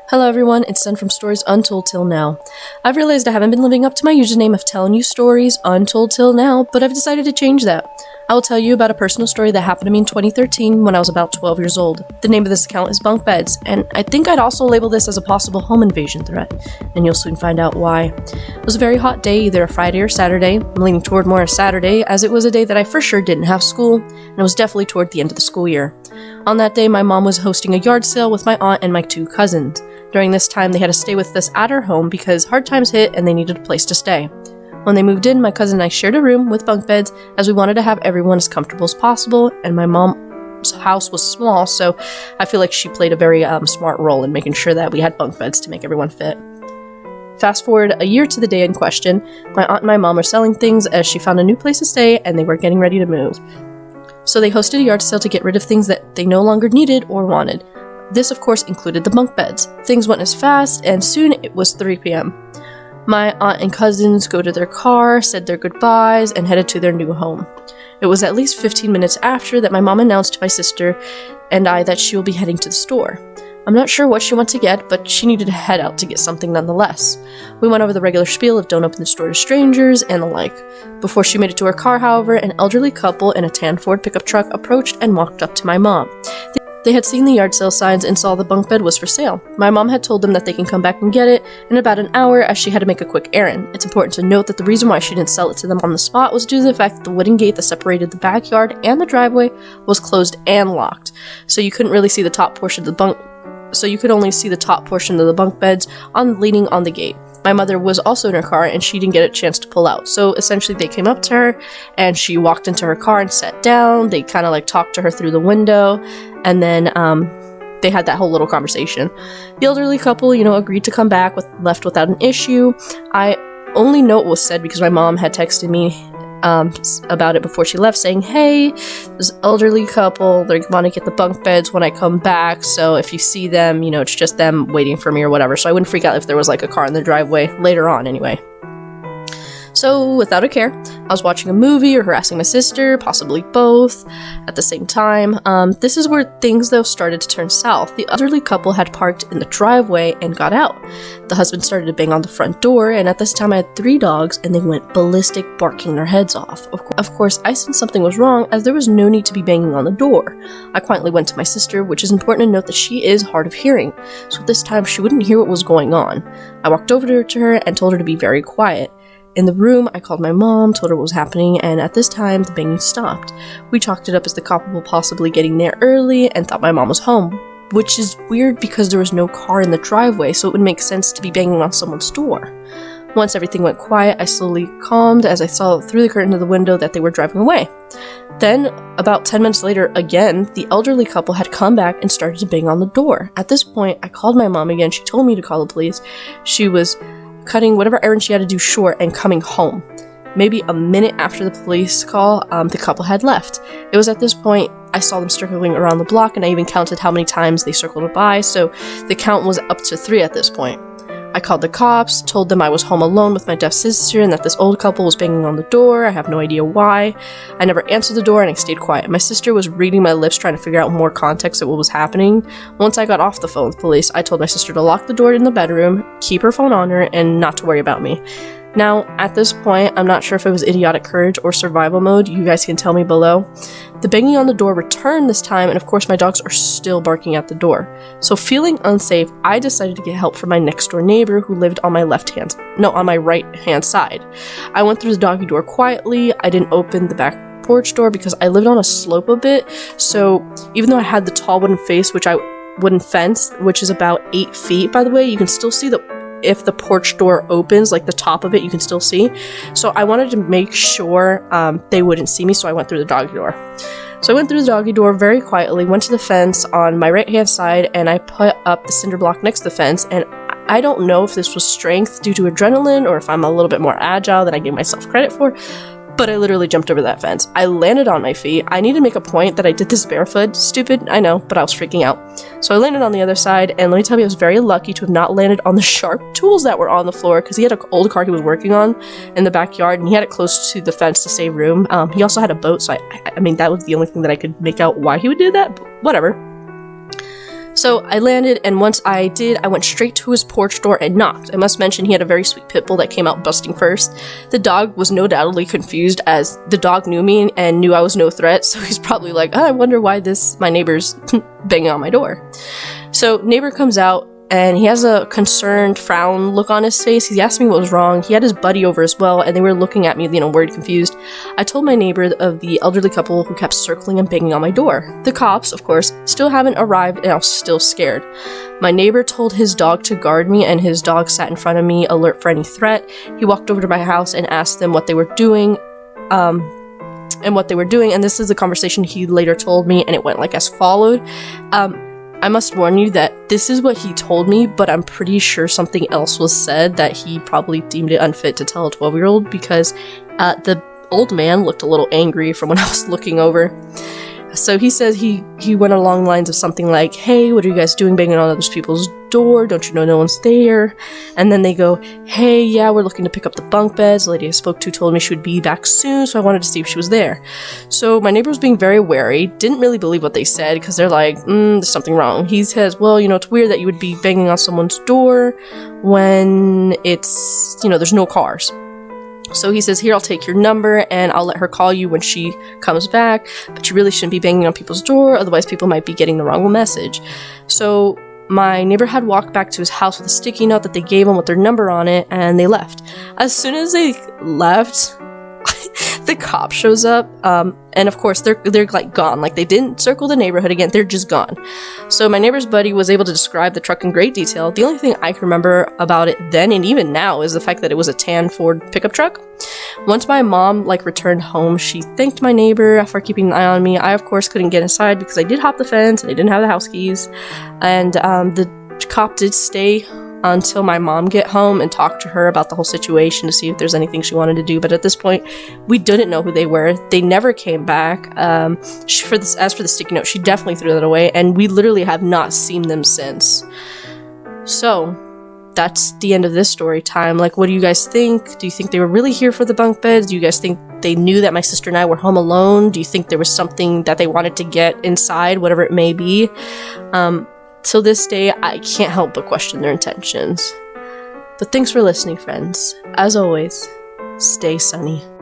Hello everyone, it's Sun from Stories Untold Till Now. I've realized I haven't been living up to my username of telling you stories untold till now, but I've decided to change that. I will tell you about a personal story that happened to me in 2013 when I was about 12 years old. The name of this account is Bunk Beds, and I think I'd also label this as a possible home invasion threat, and you'll soon find out why. It was a very hot day, either a Friday or Saturday. I'm leaning toward more a Saturday, as it was a day that I for sure didn't have school, and it was definitely toward the end of the school year. On that day, my mom was hosting a yard sale with my aunt and my two cousins. During this time, they had to stay with us at our home because hard times hit and they needed a place to stay. When they moved in, my cousin and I shared a room with bunk beds as we wanted to have everyone as comfortable as possible, and my mom's house was small, so I feel like she played a very smart role in making sure that we had bunk beds to make everyone fit. Fast forward a year to the day in question, my aunt and my mom were selling things as she found a new place to stay and they were getting ready to move. So they hosted a yard sale to get rid of things that they no longer needed or wanted. This, of course, included the bunk beds. Things went as fast, and soon it was 3 p.m. My aunt and cousins go to their car, said their goodbyes, and headed to their new home. It was at least 15 minutes after that my mom announced to my sister and I that she will be heading to the store. I'm not sure what she went to get, but she needed to head out to get something nonetheless. We went over the regular spiel of don't open the store to strangers and the like. Before she made it to her car, however, an elderly couple in a tan Ford pickup truck approached and walked up to my mom. They had seen the yard sale signs and saw the bunk bed was for sale. My mom had told them that they can come back and get it in about an hour as she had to make a quick errand. It's important to note that the reason why she didn't sell it to them on the spot was due to the fact that the wooden gate that separated the backyard and the driveway was closed and locked, so you couldn't really see the top portion of the bunk. So you could only see the top portion of the bunk beds leaning on the gate. My mother was also in her car and she didn't get a chance to pull out. So essentially they came up to her and she walked into her car and sat down. They kind of talked to her through the window, and then they had that whole little conversation. The elderly couple, agreed to come back, left without an issue. I only know what was said because my mom had texted me about it before she left, saying, hey, this elderly couple, they want to get the bunk beds when I come back, so if you see them, it's just them waiting for me or whatever, so I wouldn't freak out if there was a car in the driveway later on anyway. So, without a care, I was watching a movie or harassing my sister, possibly both, at the same time. This is where things, though, started to turn south. The elderly couple had parked in the driveway and got out. The husband started to bang on the front door, and at this time I had 3 dogs, and they went ballistic, barking their heads off. Of course, I sensed something was wrong, as there was no need to be banging on the door. I quietly went to my sister, which is important to note that she is hard of hearing, so this time she wouldn't hear what was going on. I walked over to her and told her to be very quiet. In the room, I called my mom, told her what was happening, and at this time, the banging stopped. We chalked it up as the couple possibly getting there early and thought my mom was home, which is weird because there was no car in the driveway, so it would make sense to be banging on someone's door. Once everything went quiet, I slowly calmed as I saw through the curtain of the window that they were driving away. Then, about 10 minutes later, again, the elderly couple had come back and started to bang on the door. At this point, I called my mom again. She told me to call the police. She was cutting whatever errand she had to do short and coming home. Maybe a minute after the police call, the couple had left. It was at this point I saw them circling around the block, and I even counted how many times they circled by, so the count was up to 3 at this point. I called the cops, told them I was home alone with my deaf sister and that this old couple was banging on the door. I have no idea why. I never answered the door and I stayed quiet. My sister was reading my lips trying to figure out more context of what was happening. Once I got off the phone with police, I told my sister to lock the door in the bedroom, keep her phone on her, and not to worry about me. Now, at this point, I'm not sure if it was idiotic courage or survival mode. You guys can tell me below. The banging on the door returned this time, and of course my dogs are still barking at the door. So feeling unsafe, I decided to get help from my next door neighbor who lived on my on my right hand side. I went through the doggy door quietly. I didn't open the back porch door because I lived on a slope a bit, so even though I had the tall wooden fence, which is about 8 feet, by the way, you can still see if the porch door opens, the top of it, you can still see. So I wanted to make sure they wouldn't see me, so I went through the doggy door. So I went through the doggy door very quietly, went to the fence on my right-hand side, and I put up the cinder block next to the fence, and I don't know if this was strength due to adrenaline or if I'm a little bit more agile than I gave myself credit for, but I literally jumped over that fence. I landed on my feet. I need to make a point that I did this barefoot. Stupid, I know, but I was freaking out. So I landed on the other side, and let me tell you, I was very lucky to have not landed on the sharp tools that were on the floor, because he had an old car he was working on in the backyard, and he had it close to the fence to save room. He also had a boat, so I mean, that was the only thing that I could make out why he would do that, but whatever. So I landed, and once I did, I went straight to his porch door and knocked. I must mention he had a very sweet pit bull that came out busting first. The dog was no doubtedly confused, as the dog knew me and knew I was no threat, so he's probably like, oh, I wonder why my neighbor's banging on my door. So neighbor comes out, and he has a concerned frown look on his face. He asked me what was wrong. He had his buddy over as well, and they were looking at me, worried, confused. I told my neighbor of the elderly couple who kept circling and banging on my door. The cops, of course, still haven't arrived, and I was still scared. My neighbor told his dog to guard me, and his dog sat in front of me, alert for any threat. He walked over to my house and asked them what they were doing, and this is the conversation he later told me, and it went like as followed. I must warn you that this is what he told me, but I'm pretty sure something else was said that he probably deemed it unfit to tell a 12-year-old, because the old man looked a little angry from when I was looking over. So he says he went along the lines of something like, hey, what are you guys doing banging on other people's door? Don't you know no one's there? And then they go, hey, yeah, we're looking to pick up the bunk beds. The lady I spoke to told me she would be back soon, so I wanted to see if she was there. So my neighbor was being very wary, didn't really believe what they said, because they're like, there's something wrong. He says, well, it's weird that you would be banging on someone's door when it's, there's no cars. So he says, here, I'll take your number and I'll let her call you when she comes back, but you really shouldn't be banging on people's door, otherwise people might be getting the wrong message. So my neighbor had walked back to his house with a sticky note that they gave him with their number on it, and they left. As soon as they left, the cop shows up, and of course they're like gone. Like, they didn't circle the neighborhood again, they're just gone. So my neighbor's buddy was able to describe the truck in great detail. The only thing I can remember about it then and even now is the fact that it was a tan Ford pickup truck. Once my mom returned home, she thanked my neighbor for keeping an eye on me. I of course couldn't get inside because I did hop the fence and I didn't have the house keys, and the cop did stay until my mom get home and talk to her about the whole situation to see if there's anything she wanted to do. But at this point, we didn't know who they were. They never came back. As for the sticky note, she definitely threw that away, and we literally have not seen them since. So that's the end of this story time. What do you guys think? Do you think they were really here for the bunk beds? Do you guys think they knew that my sister and I were home alone? Do you think there was something that they wanted to get inside, whatever it may be? Till this day, I can't help but question their intentions. But thanks for listening, friends. As always, stay sunny.